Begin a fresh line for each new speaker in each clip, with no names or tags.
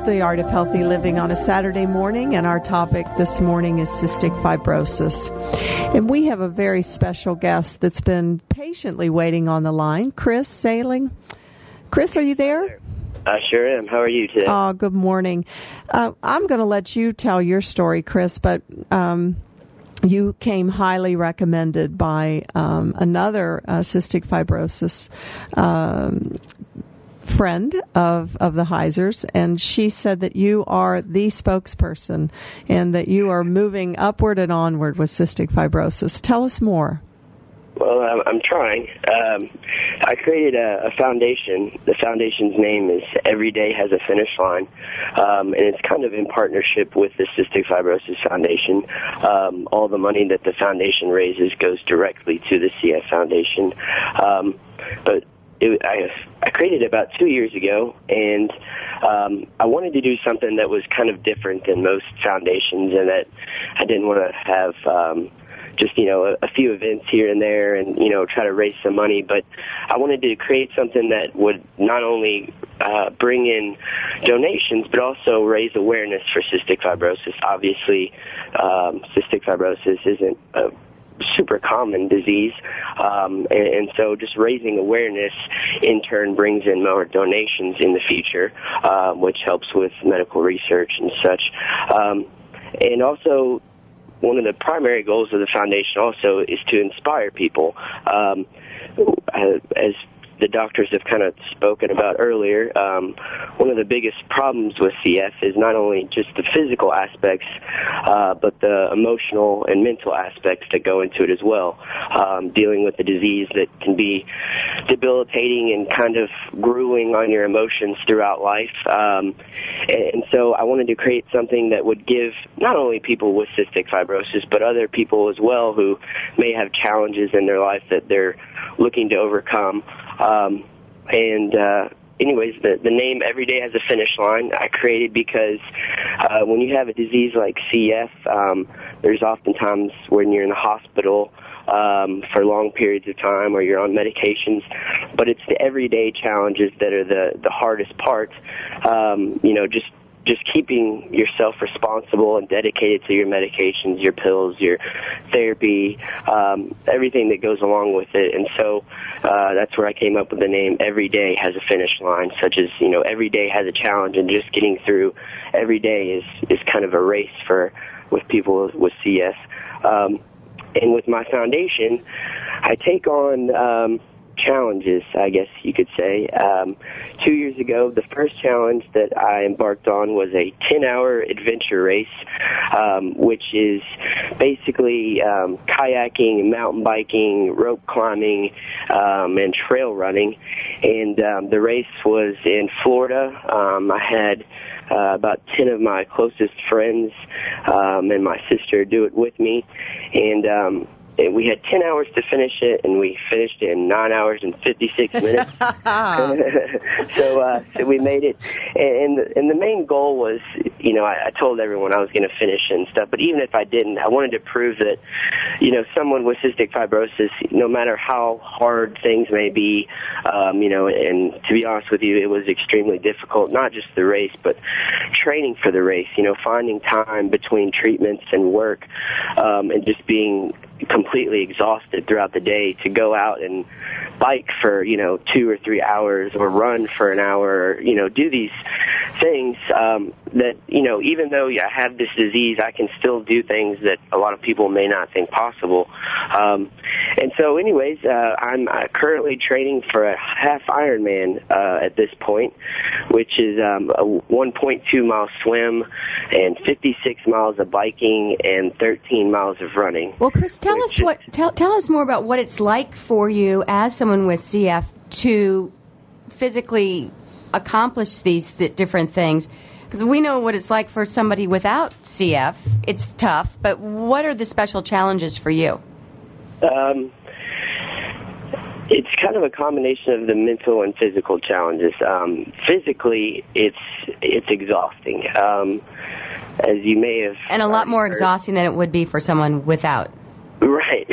The Art of Healthy Living on a Saturday morning, and our topic this morning is cystic fibrosis. And we have a very special guest that's been patiently waiting on the line, Chris Sailing. Chris, are you there?
I sure am. How are you today?
Oh, good morning. I'm going to let you tell your story, Chris, but you came highly recommended by another cystic fibrosis friend of the Heisers, and she said that you are the spokesperson and that you are moving upward and onward with cystic fibrosis. Tell us more.
Well, I'm trying. I created a foundation. The foundation's name is Every Day Has a Finish Line, and it's kind of in partnership with the Cystic Fibrosis Foundation. All the money that the foundation raises goes directly to the CF Foundation. But I created it about 2 years ago, and I wanted to do something that was kind of different than most foundations, and that I didn't want to have just, a few events here and there and, try to raise some money. But I wanted to create something that would not only bring in donations, but also raise awareness for cystic fibrosis. Obviously, cystic fibrosis isn't a super common disease, and so just raising awareness in turn brings in more donations in the future, which helps with medical research and such. And also, one of the primary goals of the foundation also is to inspire people. As the doctors have kind of spoken about earlier, one of the biggest problems with CF is not only just the physical aspects, but the emotional and mental aspects that go into it as well. Dealing with a disease that can be debilitating and kind of grueling on your emotions throughout life. And so I wanted to create something that would give not only people with cystic fibrosis, but other people as well who may have challenges in their life that they're looking to overcome. Anyways, the name Every Day Has a Finish Line I created because when you have a disease like CF, there's oftentimes when you're in the hospital for long periods of time or you're on medications, but it's the everyday challenges that are the hardest part. Just keeping yourself responsible and dedicated to your medications, your pills, your therapy, everything that goes along with it. And so that's where I came up with the name Every Day Has a Finish Line, such as, every day has a challenge, and just getting through every day is kind of a race with people with CF. And with my foundation, I take on challenges, I guess you could say. 2 years ago, the first challenge that I embarked on was a 10-hour adventure race, which is basically kayaking, mountain biking, rope climbing, and trail running. And the race was in Florida. I had about 10 of my closest friends and my sister do it with me. And we had 10 hours to finish it, and we finished it in 9 hours and 56 minutes. So we made it. And the main goal was, I told everyone I was going to finish and stuff, but even if I didn't, I wanted to prove that, someone with cystic fibrosis, no matter how hard things may be, and to be honest with you, it was extremely difficult, not just the race, but training for the race, finding time between treatments and work, and just being completely exhausted throughout the day to go out and bike for 2 or 3 hours or run for an hour or do these things that even though I have this disease, I can still do things that a lot of people may not think possible. And so anyways, I'm currently training for a half Ironman at this point, which is a 1.2 mile swim and 56 miles of biking and 13 miles of running.
Well, Chris, tell us more about what it's like for you as someone with CF to physically accomplish these different things. Because we know what it's like for somebody without CF. It's tough, but what are the special challenges for you?
It's kind of a combination of the mental and physical challenges. Physically, it's exhausting, as you may have.
And a lot more exhausting than it would be for someone without.
Right.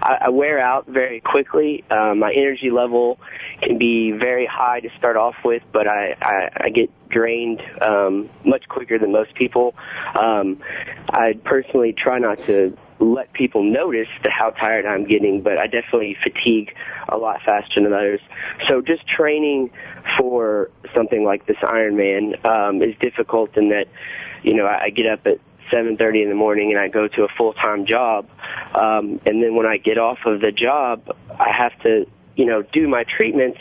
I wear out very quickly. My energy level can be very high to start off with, but I get drained much quicker than most people. I personally try not to let people notice how tired I'm getting, but I definitely fatigue a lot faster than others. So just training for something like this Ironman is difficult in that, I get up at 7:30 in the morning and I go to a full-time job, and then when I get off of the job, I have to do my treatments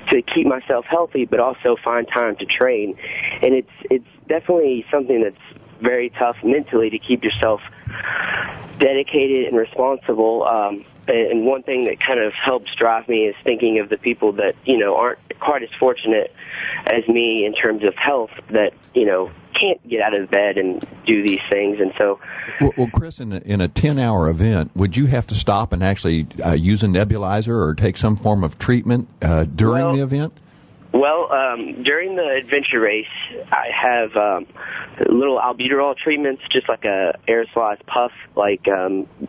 to keep myself healthy, but also find time to train. And it's definitely something that's very tough mentally to keep yourself dedicated and responsible. And one thing that kind of helps drive me is thinking of the people that, aren't quite as fortunate as me in terms of health that, can't get out of bed and do these things. And so...
Well, Chris, in a 10-hour event, would you have to stop and actually use a nebulizer or take some form of treatment during the event?
Well, during the adventure race, I have little albuterol treatments, just like a aerosolized puff, like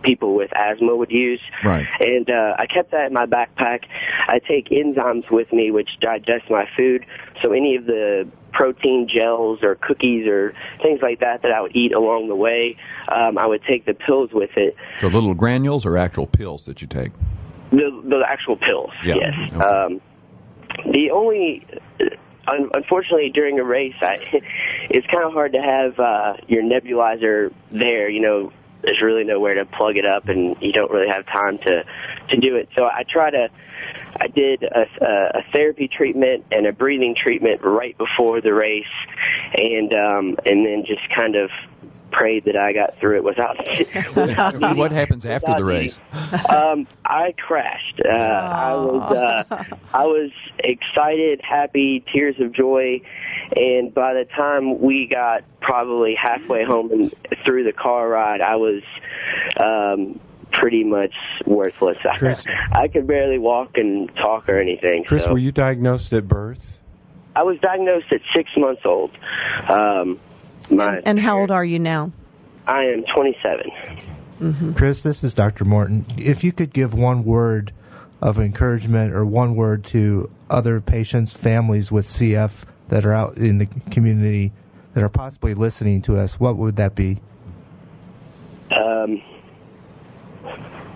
people with asthma would use.
Right.
And I kept that in my backpack. I take enzymes with me, which digest my food. So any of the protein gels or cookies or things like that I would eat along the way, I would take the pills with it.
So little granules or actual pills that you take?
The actual pills,
yeah.
Yes.
Okay.
The only, unfortunately, during a race, it's kind of hard to have your nebulizer there. There's really nowhere to plug it up, and you don't really have time to do it. So I did a therapy treatment and a breathing treatment right before the race, and then just kind of prayed that I got through it without
What happens after the race?
I crashed. I was excited, happy, tears of joy, and by the time we got probably halfway home and through the car ride, I was pretty much worthless.
Chris,
I could barely walk and talk or anything.
Chris, were you diagnosed at birth?
I was diagnosed at 6 months old.
And how old are you now?
I am 27.
Mm-hmm.
Chris, this is Dr. Morton. If you could give one word of encouragement or one word to other patients, families with CF that are out in the community that are possibly listening to us, what would that be?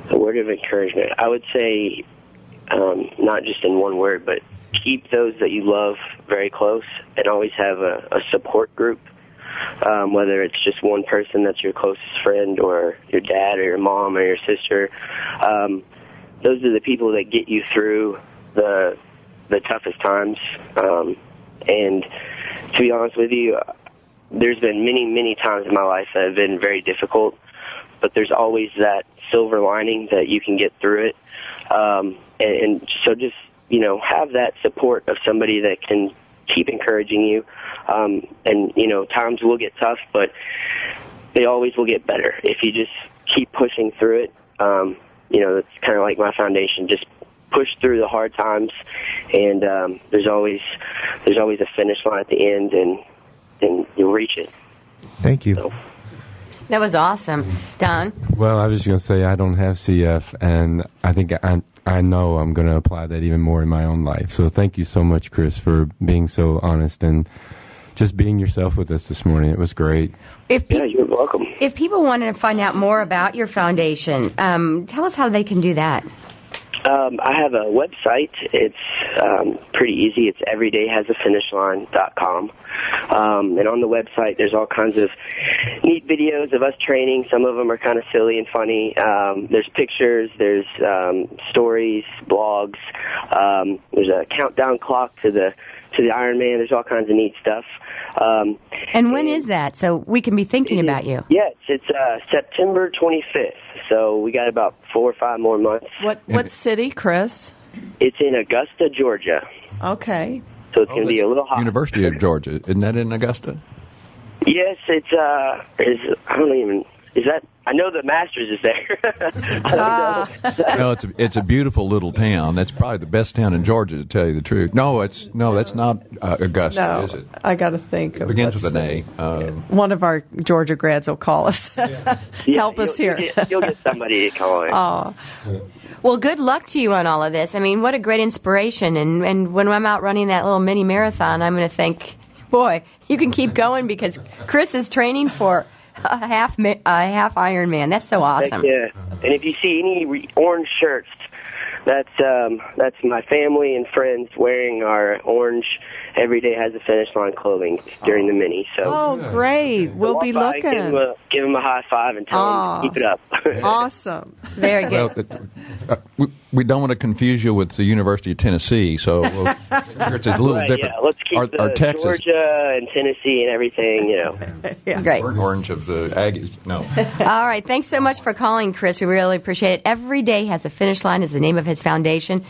A word of encouragement. I would say, not just in one word, but keep those that you love very close and always have a support group, whether it's just one person that's your closest friend or your dad or your mom or your sister. Those are the people that get you through the toughest times. And to be honest with you, there's been many, many times in my life that have been very difficult, but there's always that silver lining that you can get through it. And so just, have that support of somebody that can keep encouraging you. And, times will get tough, but they always will get better if you just keep pushing through it. It's kind of like my foundation, just push through the hard times, and there's always a finish line at the end, and you'll reach it.
Thank you.
So.
That was awesome. Don?
Well, I was just going to say I don't have CF, and I think I know I'm going to apply that even more in my own life. So thank you so much, Chris, for being so honest and just being yourself with us this morning. It was great.
Yeah, you're welcome.
If people wanted to find out more about your foundation, tell us how they can do that.
I have a website. It's pretty easy. It's everydayhasafinishline.com. And on the website, there's all kinds of neat videos of us training. Some of them are kind of silly and funny. There's pictures. There's stories, blogs. There's a countdown clock to the Ironman. There's all kinds of neat stuff.
And when is that? So we can be thinking about you.
Yes, it's September 25th. So we got about 4 or 5 more months.
What city, Chris?
It's in Augusta, Georgia.
Okay.
So it's going to be a little hot.
University of Georgia. Isn't that in Augusta?
Yes, it's Is that? I know the Masters is there. I don't know.
No, it's a beautiful little town. That's probably the best town in Georgia, to tell you the truth. No, that's not Augusta,
No,
is it?
I got to think.
It begins with an A.
One of our Georgia grads will call us. Help us here.
You'll get somebody to call in.
Oh,
Well, good luck to you on all of this. I mean, what a great inspiration. And when I'm out running that little mini marathon, I'm going to think, boy, you can keep going because Chris is training for a half Ironman. That's so awesome.
Yeah. And if you see any orange shirts, that's my family and friends wearing our orange Every Day Has a Finish Line clothing during the mini. So
great. We'll be
walk by,
looking.
Give them a high five and tell them to keep it up.
Awesome.
Very good.
Well, we don't want to confuse you with the University of Tennessee, so it's a little
Right,
different.
yeah. Let's keep
our Texas
Georgia and Tennessee and everything,
Yeah.
Great.
orange of the Aggies. No.
All right. Thanks so much for calling, Chris. We really appreciate it. Every Day Has a Finish Line is the name of his foundation.